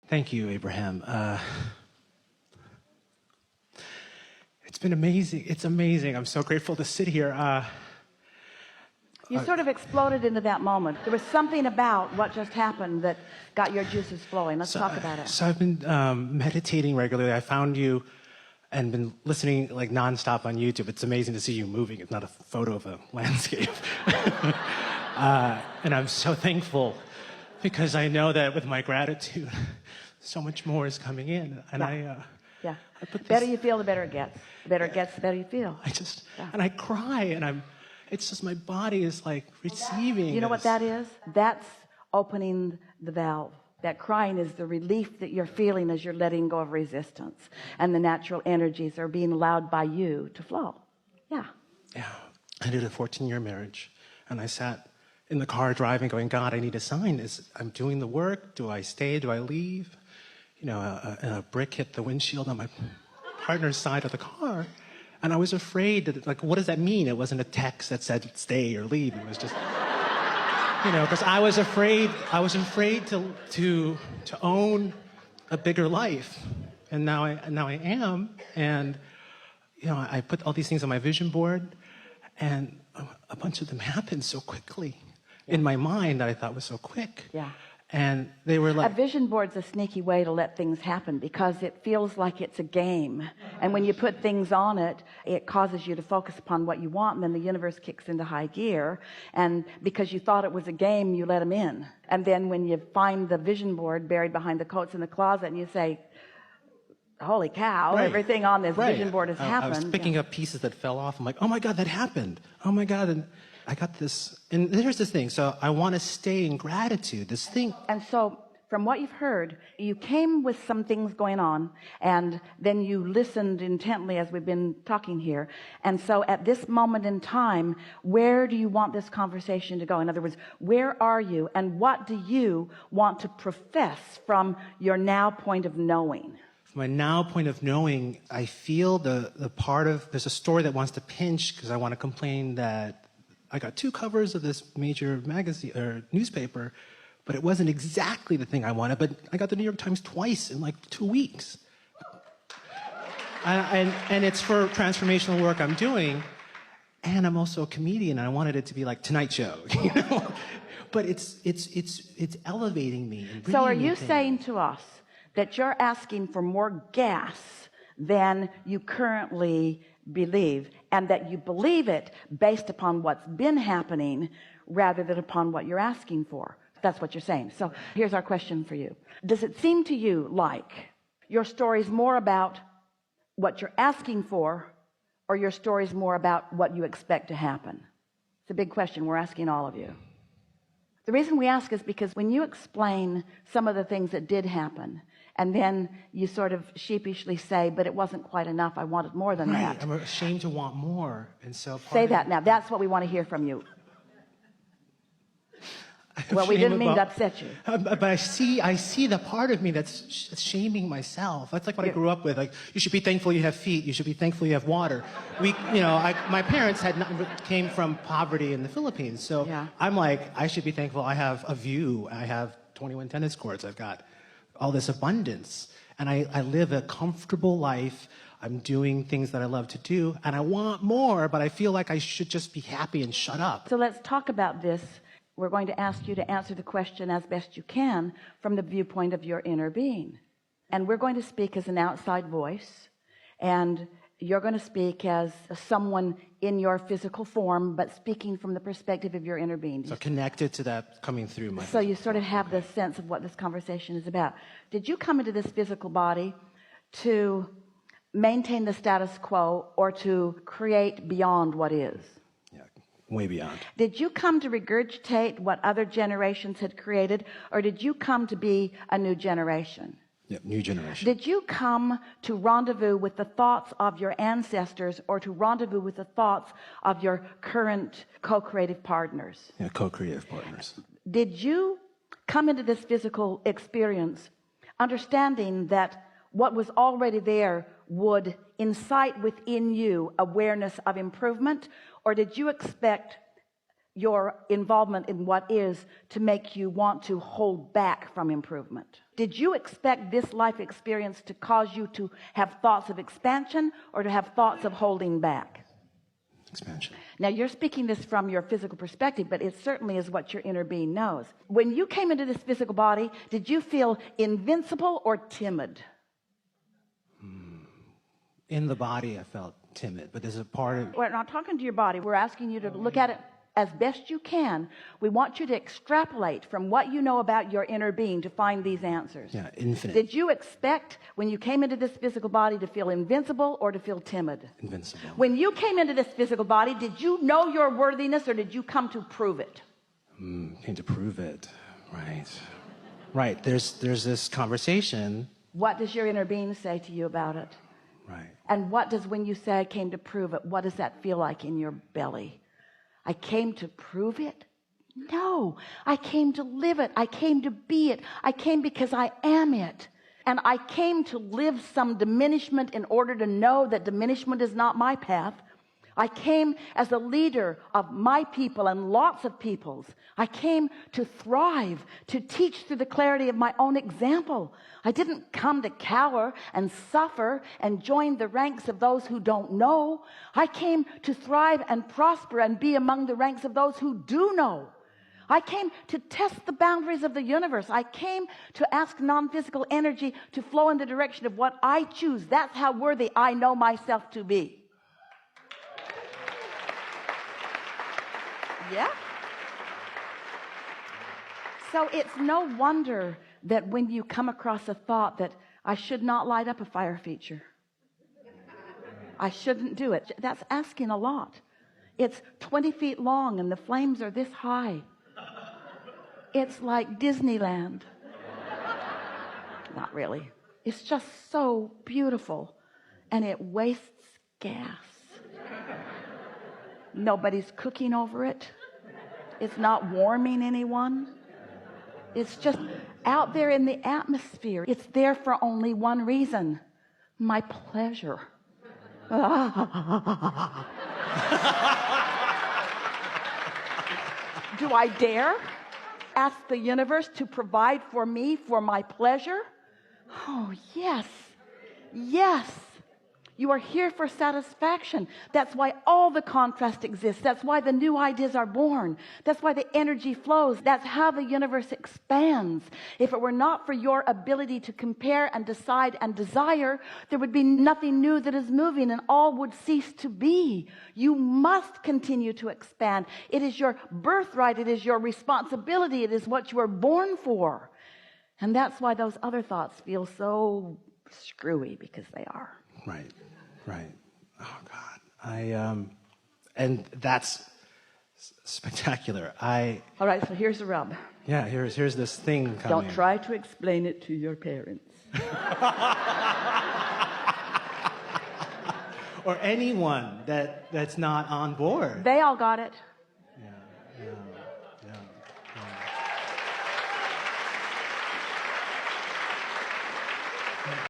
Thank you, Abraham. It's been amazing. It's amazing. I'm so grateful to sit here. You sort of exploded into that moment. There was something about what just happened that got your juices flowing. Let's talk about it. So I've been meditating regularly. I found you and been listening like nonstop on YouTube. It's amazing to see you moving. It's not a photo of a landscape. And I'm so thankful because I know that with my gratitude, so much more is coming in. And yeah. The better you feel, the better it gets. The better it gets, the better you feel. And I cry, and it's just my body is like receiving. You know what that is? That's opening the valve. That crying is the relief that you're feeling as you're letting go of resistance. And the natural energies are being allowed by you to flow. Yeah. Yeah. I did a 14-year marriage, and I sat in the car driving going, God, I need a sign. I'm doing the work. Do I stay? Do I leave? You know, a brick hit the windshield on my partner's side of the car. And I was afraid that, like, what does that mean? It wasn't a text that said stay or leave. It was just, you know, because I was afraid to own a bigger life. And now I am. And, you know, I put all these things on my vision board, and a bunch of them happened so quickly in my mind that I thought was so quick. Yeah. And they were like... A vision board's a sneaky way to let things happen because it feels like it's a game. And when you put things on it, it causes you to focus upon what you want, and then the universe kicks into high gear. And because you thought it was a game, you let them in. And then when you find the vision board buried behind the coats in the closet and you say, holy cow, everything on this vision board has happened. I was picking up pieces that fell off. I'm like, oh my God, that happened. Oh my God. And I got this, and here's this thing. So I want to stay in gratitude, this thing. And so from what you've heard, you came with some things going on, and then you listened intently as we've been talking here. And so at this moment in time, where do you want this conversation to go? In other words, where are you, and what do you want to profess from your now point of knowing? From my now point of knowing, I feel the part of, there's a story that wants to pinch because I want to complain that I got 2 covers of this major magazine or newspaper, but it wasn't exactly the thing I wanted. But I got the New York Times twice in like 2 weeks. And it's for transformational work I'm doing. And I'm also a comedian, and I wanted it to be like Tonight Show, you know? But it's elevating me. And so are you saying to us that you're asking for more gas than you currently believe, and that you believe it based upon what's been happening rather than upon what you're asking for? That's what you're saying. So here's our question for you. Does it seem to you like your story's more about what you're asking for, or your story's more about what you expect to happen? It's a big question we're asking all of you. The reason we ask is because when you explain some of the things that did happen, and then you sort of sheepishly say, but it wasn't quite enough, I wanted more than that. I'm ashamed to want more. And so say that now. That's what we want to hear from you. Well, we didn't mean to upset you. But I see the part of me that's shaming myself. That's like what I grew up with. Like, you should be thankful you have feet. You should be thankful you have water. My parents came from poverty in the Philippines. So I'm like, I should be thankful I have a view. I have 21 tennis courts. I've got all this abundance. And I live a comfortable life. I'm doing things that I love to do. And I want more, but I feel like I should just be happy and shut up. So let's talk about this. We're going to ask you to answer the question as best you can from the viewpoint of your inner being. And we're going to speak as an outside voice, and you're going to speak as someone in your physical form, but speaking from the perspective of your inner being. So connected to that coming through my... So you sort of have the sense of what this conversation is about. Did you come into this physical body to maintain the status quo or to create beyond what is? Way beyond. Did you come to regurgitate what other generations had created, or did you come to be a new generation? Yeah, new generation. Did you come to rendezvous with the thoughts of your ancestors, or to rendezvous with the thoughts of your current co-creative partners? Yeah, co-creative partners. Did you come into this physical experience understanding that what was already there would incite within you awareness of improvement, or did you expect your involvement in what is to make you want to hold back from improvement? Did you expect this life experience to cause you to have thoughts of expansion or to have thoughts of holding back? Expansion. Now you're speaking this from your physical perspective, but it certainly is what your inner being knows. When you came into this physical body, did you feel invincible or timid? In the body, I felt timid, but there's a part of... We're not talking to your body. We're asking you to look at it as best you can. We want you to extrapolate from what you know about your inner being to find these answers. Yeah, infinite. Did you expect when you came into this physical body to feel invincible or to feel timid? Invincible. When you came into this physical body, did you know your worthiness or did you come to prove it? Came to prove it. Right. Right. There's this conversation. What does your inner being say to you about it? Right. And what does, when you say I came to prove it, what does that feel like in your belly? I came to prove it? No, I came to live it. I came to be it. I came because I am it. And I came to live some diminishment in order to know that diminishment is not my path. I came as a leader of my people and lots of people's. I came to thrive, to teach through the clarity of my own example. I didn't come to cower and suffer and join the ranks of those who don't know. I came to thrive and prosper and be among the ranks of those who do know. I came to test the boundaries of the universe. I came to ask non-physical energy to flow in the direction of what I choose. That's how worthy I know myself to be. Yeah. So it's no wonder that when you come across a thought that I should not light up a fire feature, I shouldn't do it, that's asking a lot. It's 20 feet long and the flames are this high. It's like Disneyland. Not really. It's just so beautiful and it wastes gas. Nobody's cooking over it. It's not warming anyone. It's just out there in the atmosphere. It's there for only one reason: my pleasure. Do I dare ask the universe to provide for me for my pleasure? Oh, yes. Yes. You are here for satisfaction. That's why all the contrast exists. That's why the new ideas are born. That's why the energy flows. That's how the universe expands. If it were not for your ability to compare and decide and desire, there would be nothing new that is moving and all would cease to be. You must continue to expand. It is your birthright. It is your responsibility. It is what you were born for. And that's why those other thoughts feel so screwy, because they are. Right. Right. Oh God. And that's spectacular. All right, so here's the rub. Yeah, here's this thing coming. Don't try to explain it to your parents. Or anyone that's not on board. They all got it.